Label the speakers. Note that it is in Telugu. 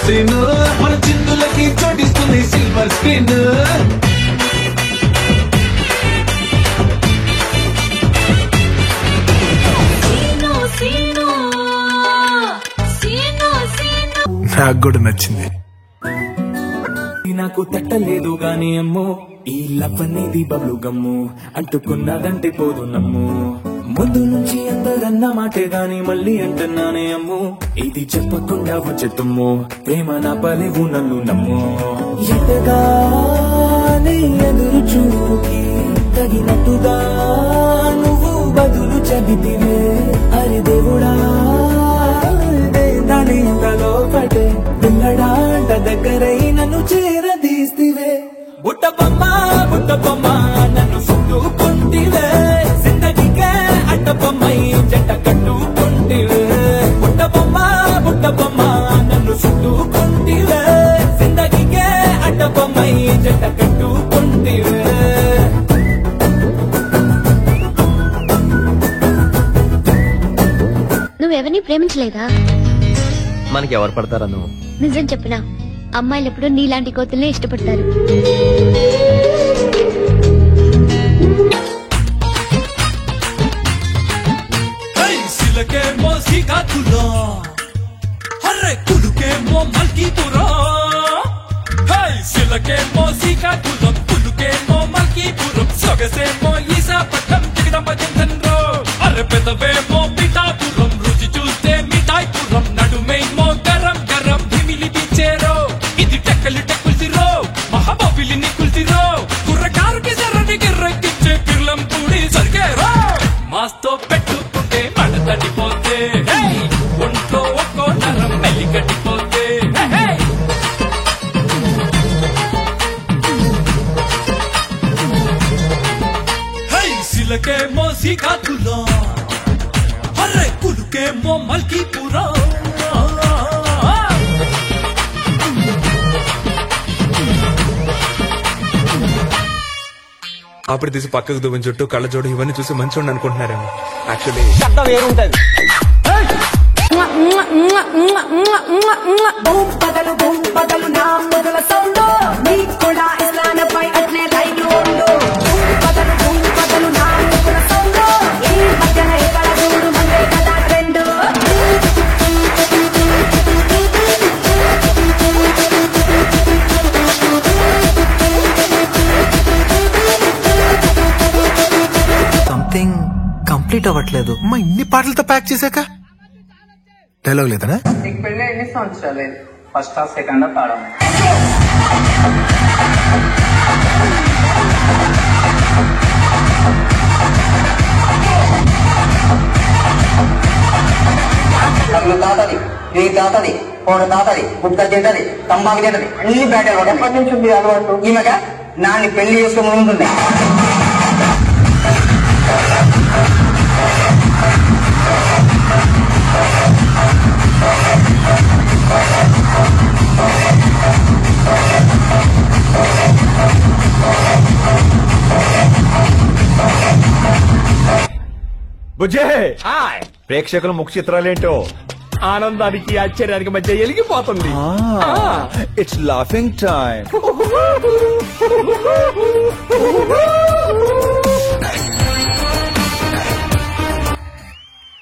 Speaker 1: సీన్ మన చిందులకి చోటిస్తుంది సిల్వర్ స్క్రీన్.
Speaker 2: నాకు కూడా నచ్చింది.
Speaker 3: నాకు తట్టలేదు గాని అమ్మో ఈ లవ్ అనేది బబ్లు గమ్ము అంటుకున్నదంటే పోదు నమ్ము. ముందు నుంచి అందరన్న మాటే గాని మళ్ళీ అంటున్నానే అమ్ము ఇది చెప్పకుండా వచ్చే తుమ్ము ప్రేమ నా పలేవు నన్ను నమ్ము. ఎటగానే ఎదురు చూకి తగినట్టుగా నువ్వు బదులు చెబితివే. అరి దేవుడా దాని ఇంతలో పటే పిల్లడాంట దగ్గరై నన్ను చేరదీస్తివే. బుట్ట బొమ్మ నన్ను చుట్టుకుంటివే. జిందగీకే అడ్డ బొమ్మై జంట కట్టుకుంటివే. బుట్ట బొమ్మ నన్ను చుట్టుకుంటివే. జిందగీకే అడ్డ బొమ్మై జంట కట్టుకుంటివే.
Speaker 4: నువ్వెవరిని ప్రేమించలేదా?
Speaker 5: మనకి ఎవరు పడతారా నువ్వు?
Speaker 4: నిజం చెప్పినా అమ్మాయిలు ఎప్పుడు నీలాంటి కోతుల్నే ఇష్టపడతారు.
Speaker 1: సిలకేమో శ్రీకాకుళం, హర్రే కులుకేమో మల్కీపురం. సిలకేమో శ్రీకాకుళం, కులుకేమో మల్కీపురం. సొగసేమో ఈశాపట్నం, దిగదమ్మ జంధన్రో. అర్రె పెదవేమో పిఠాపురం, రుచి చూస్తే మిఠాయిపురం. నడుమేమో గరం గరం భిమిలి బిచ్చేరో. ఇది టెక్కలి టెక్కుల్సిరో, మహాబాబిలిని కుల్సిరో. కుర్రకారుకి సర్రని గిర్రెక్కిచ్చే కిర్లం పూడి సరికేరో. మాస్తో పెట్టుకుంటే మడ తడిపోతే, ఒంట్లో ఒక్కో నరం మెల్లి కట్టిపోతే. సిలకేమో శ్రీకాకుళం, హర్రే కులుకేమో మల్కీపురం.
Speaker 2: అప్పుడు తీసి పక్కకు దువ్వని చుట్టూ కళ్ళజోడు ఇవన్నీ చూసి మంచోండి అనుకుంటున్నారేమో. యాక్చువల్లీ
Speaker 5: వేరుంటది.
Speaker 6: బదలు నా మొదల సౌండ్ నీకు కూడా ఇస్లానపై అట్లే రైలు ఉండు. బదలు నా మొదల సౌండ్ ఈ మధ్యన ఎక్కడ చూడు మందే కదా ట్రెండ్.
Speaker 7: సంథింగ్ కంప్లీట్ అవ్వట్లేదు.
Speaker 2: అమ్మా ఇన్ని పాటలతో ప్యాక్ చేశాక డైలాగ్ లేదనా?
Speaker 8: నీకు పెళ్ళి ఎన్ని సంవత్సరాలు? First second third? తాతది, నీ తాతది, పోడు తాతది, గుట్క తింటది, తంబాకు తింటది, అన్ని బ్యాటరీ. ఎప్పటి నుంచి ఉంది అలవాటు ఈమెక? నాన్ని పెళ్లి చేసుకుని ఉంటుంది.
Speaker 5: బుజ్జే ప్రేక్షకుల ముఖ చిత్రాలేంటో ఆనందానికి ఆశ్చర్యానికి మధ్య ఎలిగిపోతుంది.
Speaker 7: It's laughing time.